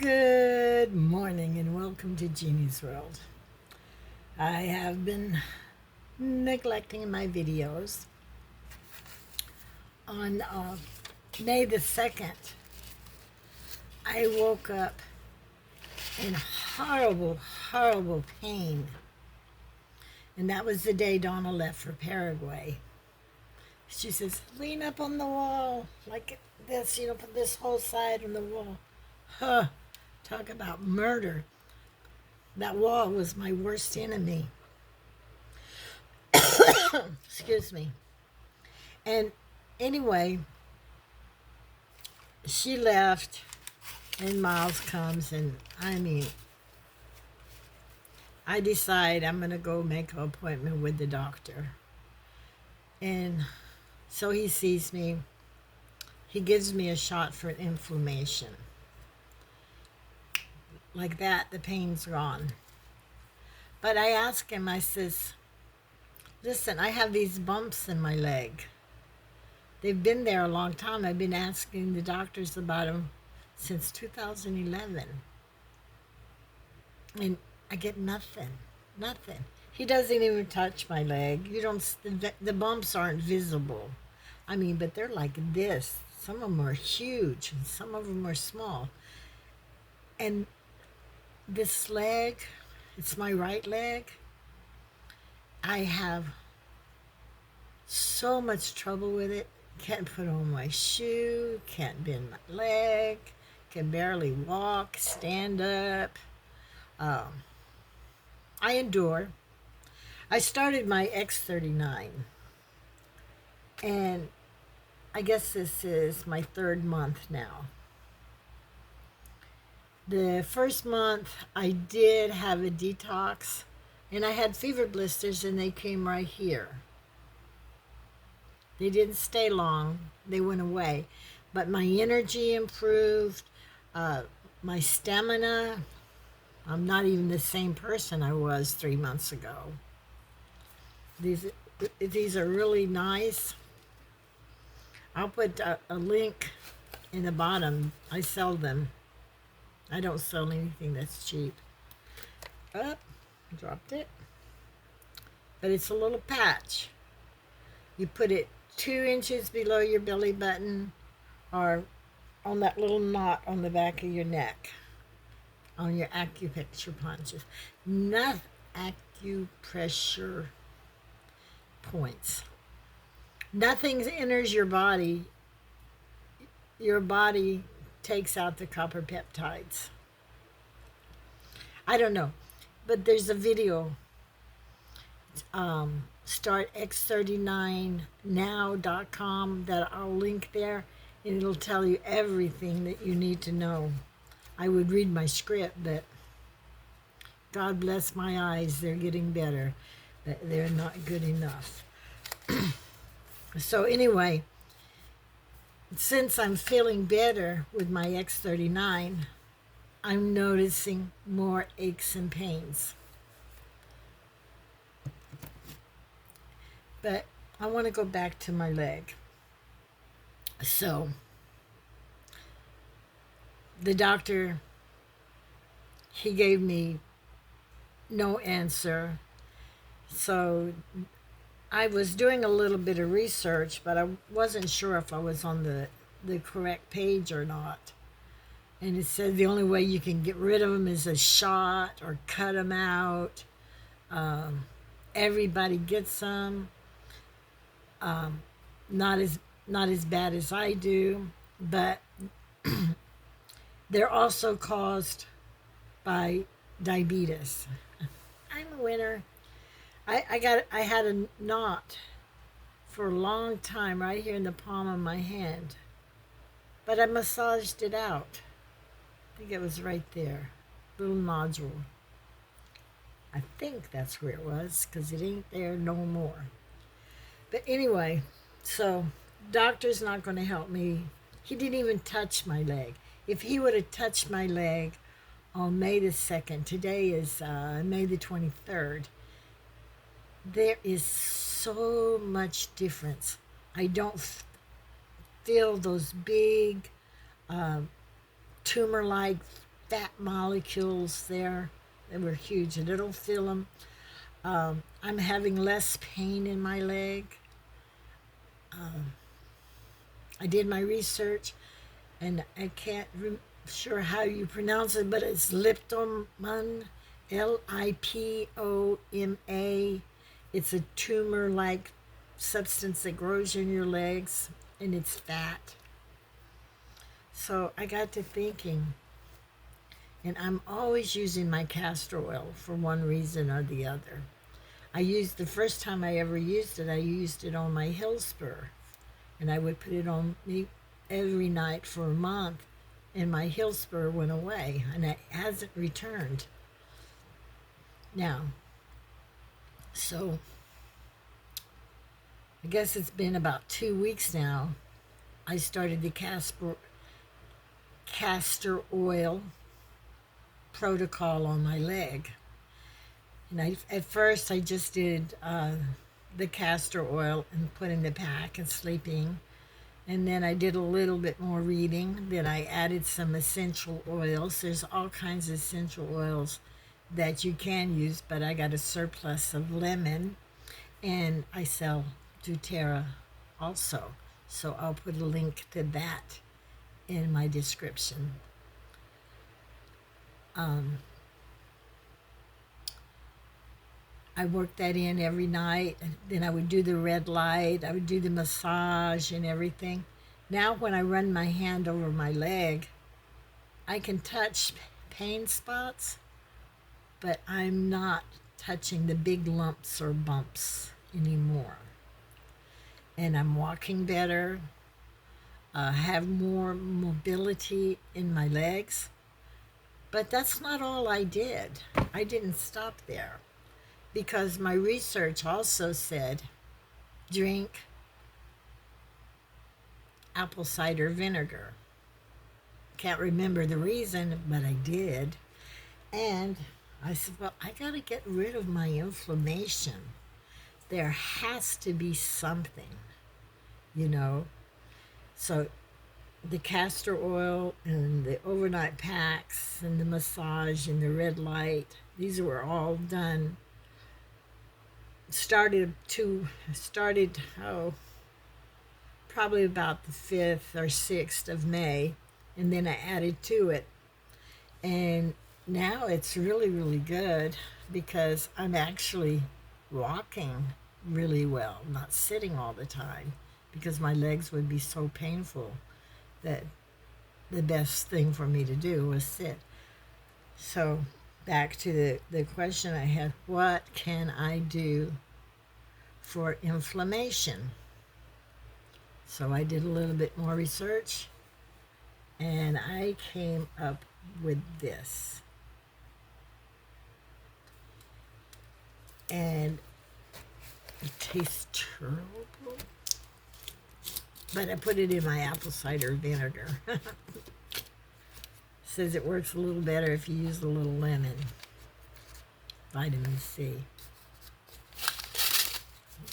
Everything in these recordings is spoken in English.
Good morning and welcome to Jeannie's World. I have been neglecting my videos. On May the 2nd, I woke up in horrible pain. And that was the day Donna left for Paraguay. She says, lean up on the wall like this, put this whole side on the wall. Huh, talk about murder. That wall was my worst enemy. Excuse me. And anyway, she left, and Miles comes, and I decide I'm going to go make an appointment with the doctor. And so he sees me. He gives me a shot for inflammation. Like that, the pain's gone. But I ask him, I says, listen, I have these bumps in my leg. They've been there a long time. I've been asking the doctors about them since 2011. And I get nothing. He doesn't even touch my leg. The bumps aren't visible. But they're like this. Some of them are huge and some of them are small. And this leg, it's my right leg. I have so much trouble with it. Can't put on my shoe, can't bend my leg, can barely walk, stand up. I endure. I started my X39, and I guess this is my third month now. The first month I did have a detox, and I had fever blisters, and they came right here. They didn't stay long. They went away. But my energy improved, my stamina. I'm not even the same person I was 3 months ago. These are really nice. I'll put a link in the bottom. I sell them. I don't sell anything that's cheap. Oh, dropped it. But it's a little patch. You put it 2 inches below your belly button or on that little knot on the back of your neck, on your acupuncture punches. Not acupressure points. Nothing enters your body. Your body takes out the copper peptides. I don't know, but there's a video. Start x39now.com that I'll link there, and it'll tell you everything that you need to know. I would read my script, but God bless my eyes, they're getting better, but they're not good enough. So anyway, since I'm feeling better with my X39, I'm noticing more aches and pains. But I want to go back to my leg. So the doctor, he gave me no answer. So I was doing a little bit of research, but I wasn't sure if I was on the correct page or not. And it said the only way you can get rid of them is a shot or cut them out. Everybody gets them. Not as bad as I do, but they're also caused by diabetes. I'm a winner. I had a knot for a long time right here in the palm of my hand, but I massaged it out. I think it was right there, little nodule. I think that's where it was, because it ain't there no more. But anyway, so doctor's not going to help me. He didn't even touch my leg. If he would have touched my leg on May the 2nd, today is May the 23rd, there is so much difference. I don't feel those big tumor-like fat molecules there. They were huge, and it'll fill them. I'm having less pain in my leg. I did my research, and I can't sure how you pronounce it, but it's Lipoma, Lipoma. It's a tumor-like substance that grows in your legs, and it's fat. So I got to thinking, and I'm always using my castor oil for one reason or the other. The first time I ever used it, I used it on my heel spur, and I would put it on me every night for a month, and my heel spur went away, and it hasn't returned. Now, so I guess it's been about 2 weeks now. I started the castor oil protocol on my leg. And at first I just did the castor oil and put in the pack and sleeping. And then I did a little bit more reading. Then I added some essential oils. There's all kinds of essential oils that you can use, but I got a surplus of lemon, and I sell doterra also. So I'll put a link to that in my description. I worked that in every night. Then I would do the red light. I would do the massage and everything. Now when I run my hand over my leg, I can touch pain spots, but I'm not touching the big lumps or bumps anymore. And I'm walking better, have more mobility in my legs. But that's not all I did. I didn't stop there, because my research also said drink apple cider vinegar. Can't remember the reason, but I did. And I said, well, I got to get rid of my inflammation. There has to be something, you know. So the castor oil and the overnight packs and the massage and the red light, these were all done. Started probably about the 5th or 6th of May, and then I added to it. And now it's really, really good, because I'm actually walking really well, not sitting all the time, because my legs would be so painful that the best thing for me to do was sit. So back to the question I had, what can I do for inflammation? So I did a little bit more research, and I came up with this. And it tastes terrible, but I put it in my apple cider vinegar. Says it works a little better if you use a little lemon. Vitamin C.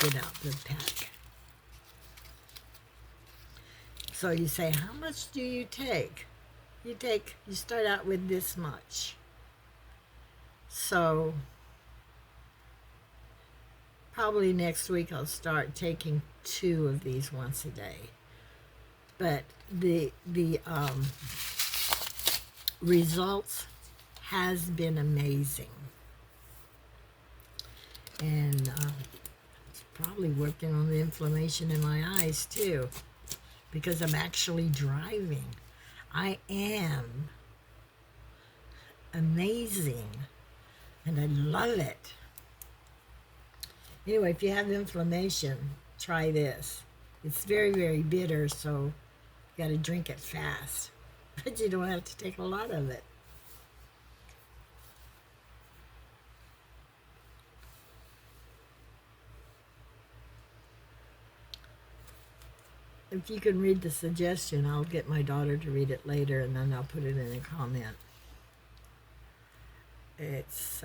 Get out the pack. So you say, how much do you take? You start out with this much. So probably next week I'll start taking 2 of these once a day. But the results has been amazing. And it's probably working on the inflammation in my eyes too, because I'm actually driving. I am amazing, and I love it. Anyway, if you have inflammation, try this. It's very, very bitter, so you got to drink it fast. But you don't have to take a lot of it. If you can read the suggestion, I'll get my daughter to read it later, and then I'll put it in a comment. It's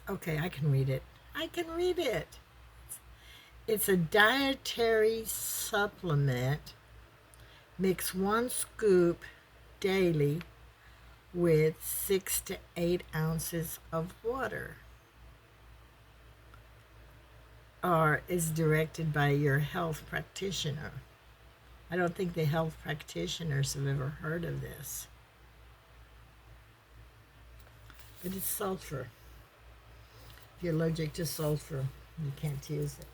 okay, I can read it. It's a dietary supplement Mix 1 scoop daily with 6 to 8 ounces of water, or is directed by your health practitioner. I don't think the health practitioners have ever heard of this. But it's sulfur. If you're allergic to sulfur, you can't use it.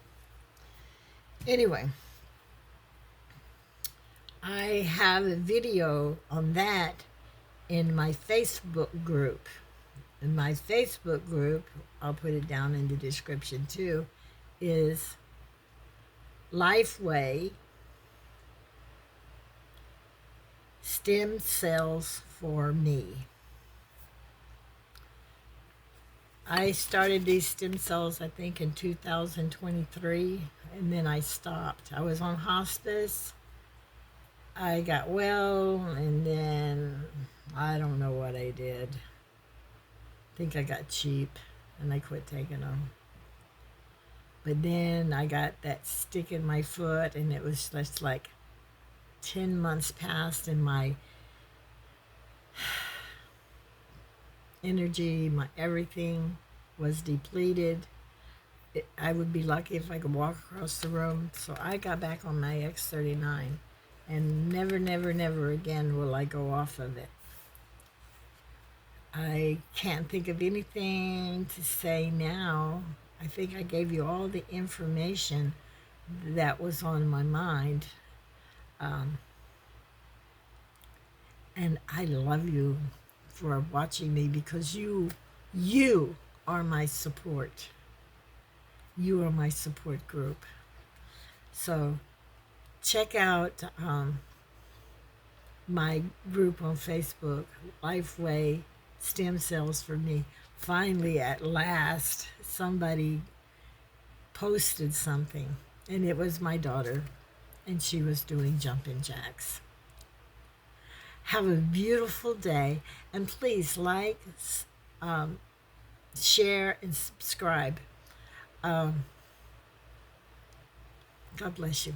Anyway, I have a video on that in my Facebook group. In my Facebook group, I'll put it down in the description too, is Lifewave Stem Cells for Me. I started these stem cells, I think, in 2023, and then I stopped. I was on hospice. I got well, and then I don't know what I did. I think I got cheap, and I quit taking them. But then I got that stick in my foot, and it was just like 10 months passed, and my energy, my everything was depleted. I would be lucky if I could walk across the room. So I got back on my X39, and never, never, never again will I go off of it. I can't think of anything to say now. I think I gave you all the information that was on my mind. And I love you for watching me, because you are my support. You are my support group. So check out my group on Facebook, Lifewave Stem Cells for Me. Finally, at last, somebody posted something, and it was my daughter, and she was doing jumping jacks. Have a beautiful day, and please like, share, and subscribe. God bless you.